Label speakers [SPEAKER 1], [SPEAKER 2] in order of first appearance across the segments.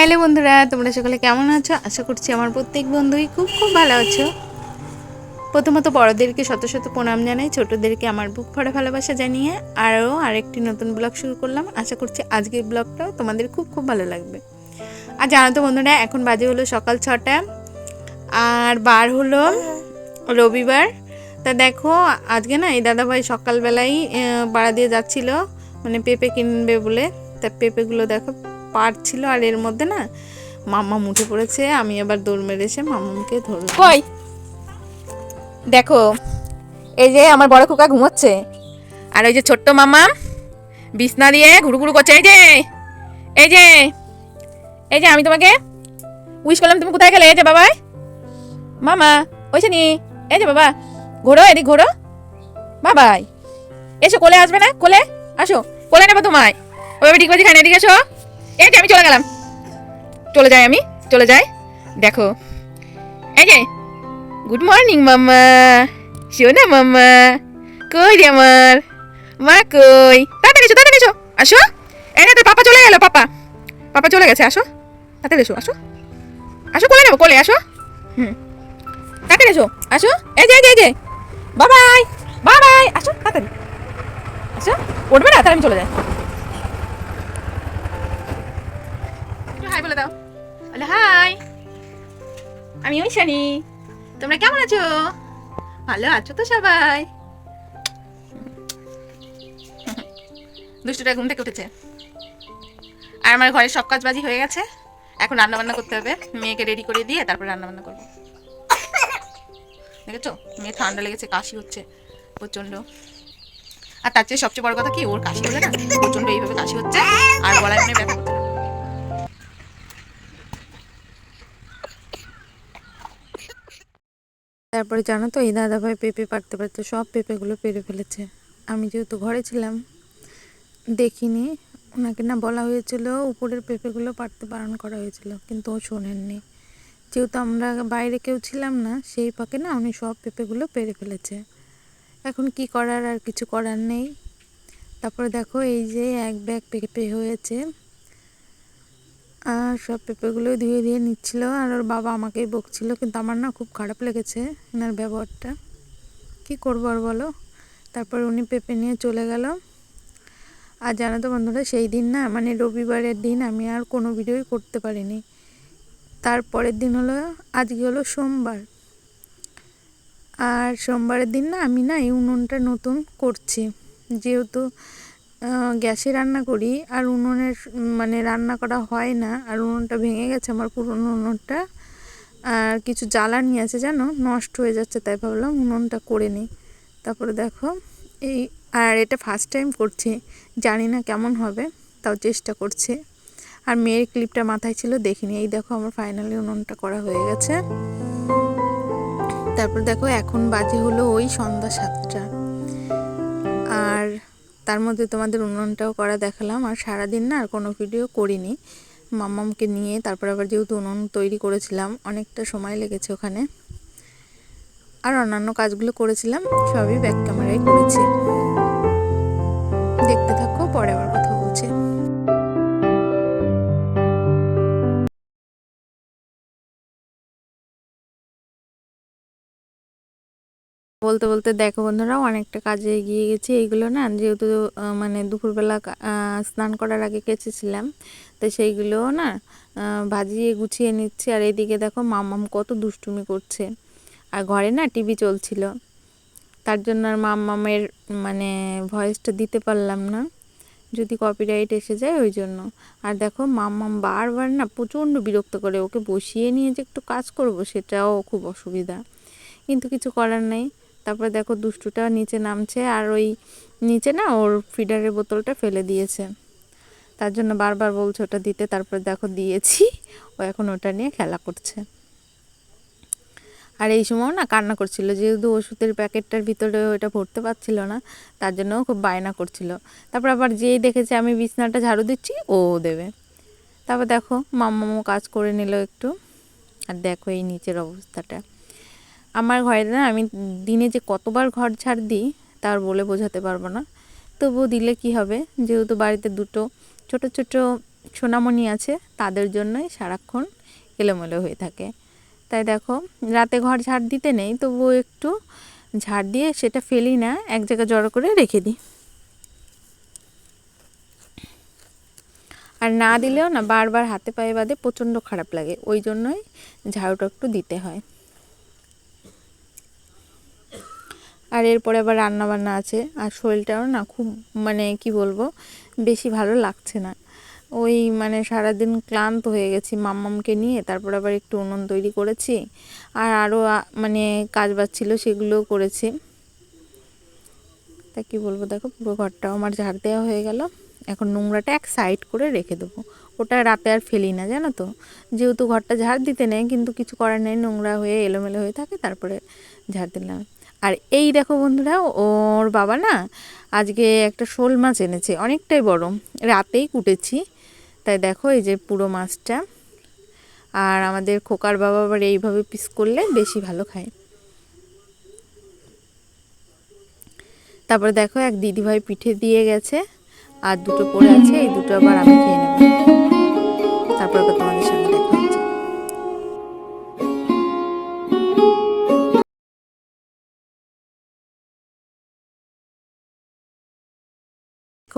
[SPEAKER 1] Hello বন্ধুরা, তোমরা সকলে কেমন আছো? আশা করছি আমার প্রত্যেক বন্ধুই খুব খুব ভালো আছো। প্রথমত বড়দেরকে শত শত প্রণাম জানাই, ছোটদেরকে আমার বুক ভরা ভালোবাসা জানিয়ে আরও আরেকটি নতুন ব্লগ শুরু করলাম। আশা করছি আজকের ব্লগটাও তোমাদের খুব খুব ভালো লাগবে। আর জানো তো বন্ধুরা, এখন বাজে হলো সকাল 6টা আর বার হলো রবিবার। তা দেখো আজকে না এই দাদাভাই সকালবেলাই পাড়া দিয়ে যাচ্ছিল, মানে পেঁপে কিনবে বলে। তা পেঁপেগুলো দেখো পাড়ছিল, আর এর মধ্যে না মাম্মাম উঠে পড়েছে। আমি আবার দৌড় মেরে এসে মাম্মামকে ধরলাম। কই দেখো, এই যে আমার বড় খোকা ঘুমোচ্ছে, আর ওই যে ছোট্ট মাম্মাম বিছনা দিয়ে ঘুরু ঘুরু করছে। এই যে এই যে এই যে আমি তোমাকে উইশ করলাম, তুমি কোথায় গেলে? এই যে বাবাই মামা ওইছে নি, এই যে বাবা ঘোরো, এদিক ঘোরো বাবাই, এসো কোলে আসবে না? কোলে আসো, কোলে নেবো তোমায়। ওইভাবে ঠিক বাজি খাই না, এদিকে এসো। এই যে আমি চলে গেলাম, চলে যাই, আমি চলে যাই। দেখো এই যে গুড মর্নিং মাম্মা, শোনা মাম্মা, কই রে আমার মা কই? তাড়াতাড়ি এসো, তাড়াতাড়ি এসো, আসো। এই না তোর পাপা চলে গেল, পাপা পাপা চলে গেছে, আসো তাড়াতাড়ি এসো, আসো আসো, কোলে নেবো, কোলে আসো। তাড়াতাড়ি এসো, আসো। এই যে এই যে বাবাই বাবাই, আসো তাড়াতাড়ি আসো। উঠবে না তাহলে আমি চলে যাই। একটু হাই বলে দাও। বলে হাই, আমি ঐশানি, তোমরা কেমন আছো? ভালো আছো তো সবাই? দুষ্টুটা ঘুম থেকে উঠেছে, আর আমার ঘরের সব কাজ বাজি হয়ে গেছে। এখন রান্না বান্না করতে হবে, মেয়েকে রেডি করে দিয়ে তারপর রান্না বান্না করবো। দেখেছো মেয়ে ঠান্ডা লেগেছে, কাশি হচ্ছে প্রচন্ড। আর তার চেয়ে সবচেয়ে বড় কথা কি, ওর কাশি হলে না প্রচন্ড এইভাবে কাশি হচ্ছে, আর গলায় মনে ব্যথা করছে। তারপরে জানো তো, এই দাদাভাই পেঁপে পাড়তে পারতে সব পেঁপেগুলো পেরে ফেলেছে। আমি যেহেতু ঘরে ছিলাম দেখিনি, ওনাকে না বলা হয়েছিল উপরের পেঁপেগুলো পাড়তে বারণ করা হয়েছিল, কিন্তু ও শোনেননি। যেহেতু আমরা বাইরে কেউ ছিলাম না, সেই ফাঁকে না উনি সব পেঁপেগুলো পেরে ফেলেছে। এখন কি করার, আর কিছু করার নেই। তারপরে দেখো এই যে এক ব্যাগ পেঁপে হয়েছে, আর সব পেঁপেগুলোই ধুয়ে ধুয়ে নিচ্ছিল, আর ওর বাবা আমাকেই বকছিল, কিন্তু আমার না খুব খারাপ লেগেছে ওনার ব্যবহারটা। কি করবো আর বলো। তারপর উনি পেঁপে নিয়ে চলে গেল। আর জানো তো বন্ধুরা, সেই দিন না মানে রবিবারের দিন আমি আর কোনো ভিডিওই করতে পারিনি। তারপরের দিন হলো, আজকে হলো সোমবার, আর সোমবারের দিন না আমি না এই উনুনটা নতুন করছি। যেহেতু গ্যাসে রান্না করি, আর উনুনের মানে রান্না করা হয় না, আর উনুনটা ভেঙে গেছে আমার পুরনো উনুনটা, আর কিছু জ্বালানি আছে জানো, নষ্ট হয়ে যাচ্ছে, তাই ভাবলাম উনুনটা করে নিই। তারপরে দেখো এই, আর এটা ফার্স্ট টাইম করছি, জানি না কেমন হবে, তাও চেষ্টা করছি। আর মেয়ের ক্লিপটা মাথায় ছিল দেখিনি। এই দেখো আমার ফাইনালি উনুনটা করা হয়ে গেছে। তারপর দেখো এখন বাজে হলো ওই সন্ধ্যা 7টা, আর তার মধ্যে তোমাদের উনুনটাও করা দেখালাম। আর সারাদিন না আর কোনো ভিডিও করিনি মাম্মামকে নিয়ে। তারপর আবার যেহেতু উনুন তৈরি করেছিলাম, অনেকটা সময় লেগেছে ওখানে, আর অন্যান্য কাজগুলো করেছিলাম সবই ব্যাক ক্যামেরায় করেছি। দেখতে থাকো, পরে আবার কথা বলছি। বলতে বলতে দেখো বন্ধুরা, অনেকটা কাজে এগিয়ে গেছি। এইগুলো না যেহেতু মানে দুপুরবেলা স্নান করার আগে কেচেছিলাম, তো সেইগুলো না ভাজিয়ে গুছিয়ে নিচ্ছি। আর এইদিকে দেখো মাম্মাম কত দুষ্টুমি করছে, আর ঘরে না টিভি চলছিল, তার জন্য আর মাম্মামের মানে ভয়েসটা দিতে পারলাম না, যদি কপিরাইট এসে যায় ওই জন্য। আর দেখো মাম্মাম বারবার না প্রচণ্ড বিরক্ত করে, ওকে বসিয়ে নিয়ে যে একটু কাজ করব সেটাও খুব অসুবিধা, কিন্তু কিছু করার নেই। তারপরে দেখো দুষ্টুটা নিচে নামছে, আর ওই নিচে না ওর ফিডারের বোতলটা ফেলে দিয়েছে, তার জন্য বারবার বলছে ওটা দিতে। তারপরে দেখো দিয়েছি, ও এখন ওটা নিয়ে খেলা করছে। আর এই সময় না কান্না করছিল, যেহেতু ওষুধের প্যাকেটটার ভিতরে ওটা ভরতে পারছিল না, তার জন্য খুব বায়না করছিল। তারপর আবার যেই দেখেছে আমি বিছনাটা ঝাড়ু দিচ্ছি, ও দেবে। তারপর দেখো মাম্মামও কাজ করে নিল একটু। আর দেখো এই নিচের অবস্থাটা, আমার ঘরে না আমি দিনে যে কতবার ঘর ঝাড় দিই তার বলে বোঝাতে পারবো না। তবুও দিলে কি হবে, যেহেতু বাড়িতে দুটো ছোট ছোট সোনামণি আছে তাদের জন্যই সারাক্ষণ এলোমেলো হয়ে থাকে। তাই দেখো রাতে ঘর ঝাড় দিতে নেই, তবুও একটু ঝাড় দিয়ে সেটা ফেলি না, এক জায়গায় জড়ো করে রেখে দিই। আর না দিলেও না বারবার হাতে পায়ে বাঁধে, প্রচণ্ড খারাপ লাগে, ওই জন্যই ঝাড়ুটা একটু দিতে হয়। আর এরপরে আবার রান্না বান্না আছে, আর শরীরটাও না খুব মানে কি বলবো বেশি ভালো লাগছে না। ওই মানে সারাদিন ক্লান্ত হয়ে গেছি মাম্মামকে নিয়ে, তারপর আবার একটু উনুন তৈরি করেছি, আর আরও মানে কাজ বাজ ছিল সেগুলোও করেছি। তা কি বলবো, দেখো পুরো ঘরটাও আমার ঝাড় দেওয়া হয়ে গেল। এখন নোংরাটা এক সাইড করে রেখে দেবো, ওটা রাতে আর ফেলি না জানো তো, যেহেতু ঘরটা ঝাড় দিতে নেই, কিন্তু কিছু করার নেই, নোংরা হয়ে এলোমেলো হয়ে থাকে, তারপরে ঝাড় দিলাম। আর এই দেখো বন্ধুরা, ওর বাবা না আজকে একটা শোল মাছ এনেছে, অনেকটাই বড়, রাতেই কুটেছি। তাই দেখো এই যে পুরো মাছটা, আর আমাদের খোকার বাবা আবার এইভাবে পিস করলে বেশি ভালো খায়। তারপরে দেখো এক দিদিভাই পিঠে দিয়ে গেছে, আর দুটো পড়ে আছে, এই দুটো আবার আমি খেয়ে নেব, তারপর তোমাদের সঙ্গে দেখা হচ্ছে।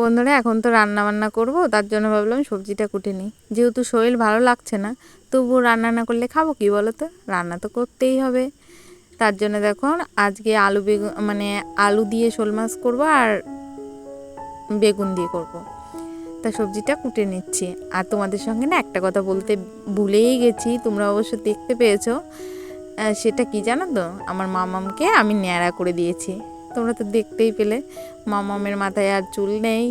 [SPEAKER 1] বন্ধুরা এখন তো রান্না বান্না করবো, তার জন্য ভাবলাম সবজিটা কুটে নিই, যেহেতু শরীর ভালো লাগছে না, তবুও রান্না না করলে খাবো কি বলো তো, রান্না তো করতেই হবে। তার জন্য দেখো আজকে আলু বেগুন মানে আলু দিয়ে শোল মাছ করবো, আর বেগুন দিয়ে করব। তা সবজিটা কুটে নিচ্ছি। আর তোমাদের সঙ্গে না একটা কথা বলতে ভুলেই গেছি, তোমরা অবশ্য দেখতে পেয়েছো, সেটা কি জানো তো, আমার মামামকে আমি ন্যাড়া করে দিয়েছি, তোমরা তো দেখতেই পেলে। মামামের মাথায় আর চুল নেই,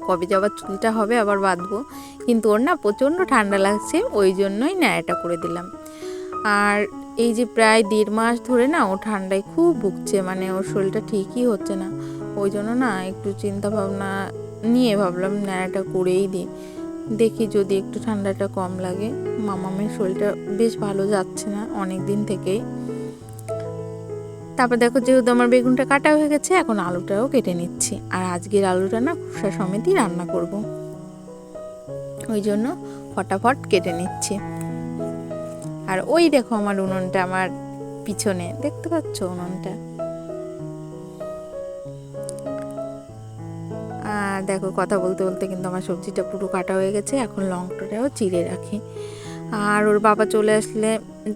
[SPEAKER 1] কবে যে আবার চুলটা হবে আবার বাঁধবো, কিন্তু ওর না প্রচণ্ড ঠান্ডা লাগছে, ওই জন্যই ন্যাড়াটা করে দিলাম। আর এই যে প্রায় 1.5 মাস ধরে না ও ঠান্ডায় খুব ভুগছে, মানে ওর শরীরটা ঠিকই হচ্ছে না, ওই জন্য না একটু চিন্তা ভাবনা নিয়ে ভাবলাম ন্যাড়াটা করেই দিই, দেখি যদি একটু ঠান্ডাটা কম লাগে। মামামের শরীরটা বেশ ভালো যাচ্ছে না অনেক দিন থেকেই। তারপর দেখো যেহেতু আমার বেগুনটা কাটা হয়ে গেছে, এখন আলুটাও কেটে নিচ্ছি, আর আজকের আলুটা না খোসা সমেতই রান্না করব, ওই জন্য ফটাফট কেটে নিচ্ছি। আর ওই দেখো আমার উনুনটা, আমার পিছনে দেখতে পাচ্ছ উনুনটা। আর দেখো কথা বলতে বলতে কিন্তু আমার সবজিটা পুরো কাটা হয়ে গেছে, এখন লঙ্কাটাও চিড়ে রাখি। আর ওর বাবা চলে আসলে,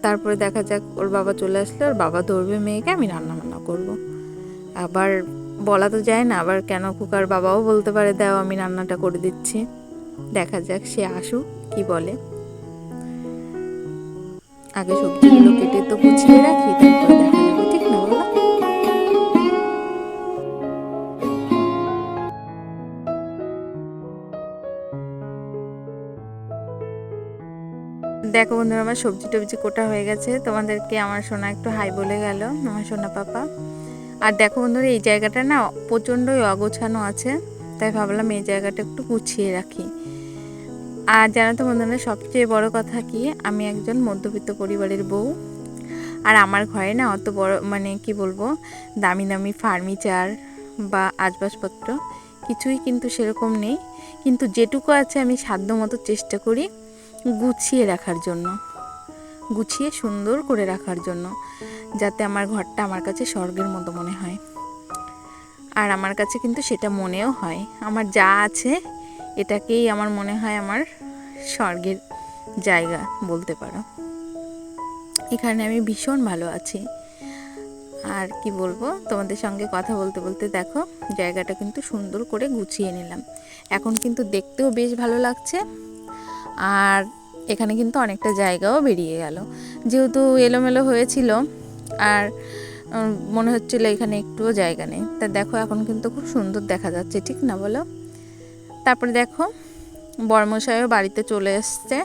[SPEAKER 1] তারপরে দেখা যাক, ওর বাবা চলে আসলে ওর বাবা ধরবে মেয়েকে, আমি রান্না বান্না করবো। আবার বলা তো যায় না, আবার কেন কুকার বাবাও বলতে পারে দাও আমি রান্নাটা করে দিচ্ছি, দেখা যাক সে আসুক কি বলে। আগে সবজিগুলো কেটে তো গুছিয়ে রাখি, তারপরে দেখা যাবে, ঠিক না বলো? দেখো বন্ধুরা আমার সবজি টবজি কোটা হয়ে গেছে, তোমাদেরকে আমার সোনা একটু হাই বলে গেল, আমার সোনা পাপা। আর দেখো বন্ধুরা এই জায়গাটা না প্রচণ্ডই অগোছানো আছে, তাই ভাবলাম এই জায়গাটা একটু গুছিয়ে রাখি। আর জানো তো বন্ধুরা সবচেয়ে বড় কথা কি, আমি একজন মধ্যবিত্ত পরিবারের বউ, আর আমার ঘরে না অত বড় মানে কি বলবো দামি দামি ফার্নিচার বা আসবাবপত্র কিছুই কিন্তু সেরকম নেই, কিন্তু যেটুকু আছে আমি সাধ্যমতো চেষ্টা করি গুছিয়ে রাখার জন্য, গুছিয়ে সুন্দর করে রাখার জন্য, যাতে আমার ঘরটা আমার কাছে স্বর্গের মতো মনে হয়। আর আমার কাছে কিন্তু সেটা মনেও হয়, আমার যা আছে এটাকেই আমার মনে হয় আমার স্বর্গের জায়গা বলতে পারো, এখানে আমি ভীষণ ভালো আছি। আর কি বলবো, তোমাদের সঙ্গে কথা বলতে বলতে দেখো জায়গাটা কিন্তু সুন্দর করে গুছিয়ে নিলাম, এখন কিন্তু দেখতেও বেশ ভালো লাগছে। আর এখানে কিন্তু অনেকটা জায়গাও বেরিয়ে গেল, যেহেতু এলোমেলো হয়েছিল আর মনে হচ্ছিল এখানে একটুও জায়গা নেই, তা দেখো এখন কিন্তু খুব সুন্দর দেখা যাচ্ছে, ঠিক না বলো? তারপরে দেখো বর্মশাইও বাড়িতে চলে এসছে,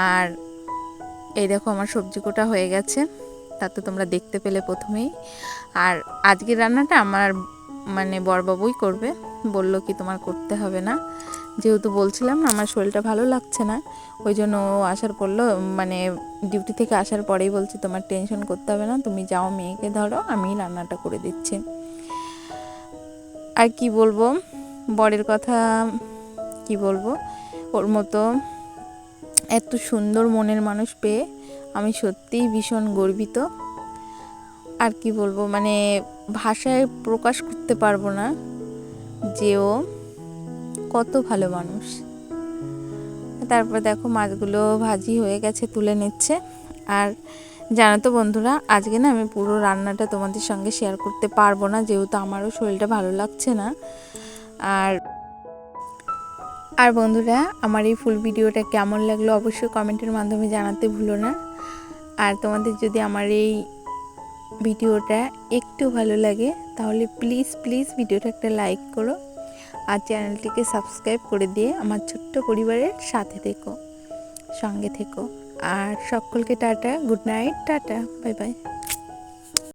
[SPEAKER 1] আর এই দেখো আমার সবজি কোটা হয়ে গেছে, তা তো তোমরা দেখতে পেলে প্রথমেই। আর আজকের রান্নাটা আমার মানে বড়বাবুই করবে, বলল কি তোমার করতে হবে না, যেহেতু বলছিলাম না আমার শরীরটা ভালো লাগছে না, ওই জন্য ও আসার পড়লো মানে ডিউটি থেকে আসার পরেই বলছি তোমার টেনশন করতে হবে না, তুমি যাও মেয়েকে ধরো, আমি রান্নাটা করে দিচ্ছি। আর কি বলবো, বরের কথা
[SPEAKER 2] কি বলবো, ওর মতো এত সুন্দর মনের মানুষ পেয়ে আমি সত্যিই ভীষণ গর্বিত। আর কি বলবো, মানে ভাষায় প্রকাশ করতে পারবো না যে ও কত ভালো মানুষ। তারপর দেখো মাছগুলো ভাজি হয়ে গেছে, তুলে নিচ্ছে। আর জানো তো বন্ধুরা, আজকে না আমি পুরো রান্নাটা তোমাদের সঙ্গে শেয়ার করতে পারবো না, যেহেতু আমারও শরীরটা ভালো লাগছে না। আর বন্ধুরা, আমার এই ফুল ভিডিওটা কেমন লাগলো অবশ্যই কমেন্টের মাধ্যমে জানাতে ভুলো না। আর তোমাদের যদি আমার এই ভিডিওটা একটু ভালো লাগে তাহলে প্লিজ প্লিজ ভিডিওটা একটা লাইক করো, আর চ্যানেলটিকে সাবস্ক্রাইব করে দিয়ে আমার ছোট্ট পরিবারের সাথে থেকো, সঙ্গে থেকো। আর সকলকে tata, good night, tata, bye bye.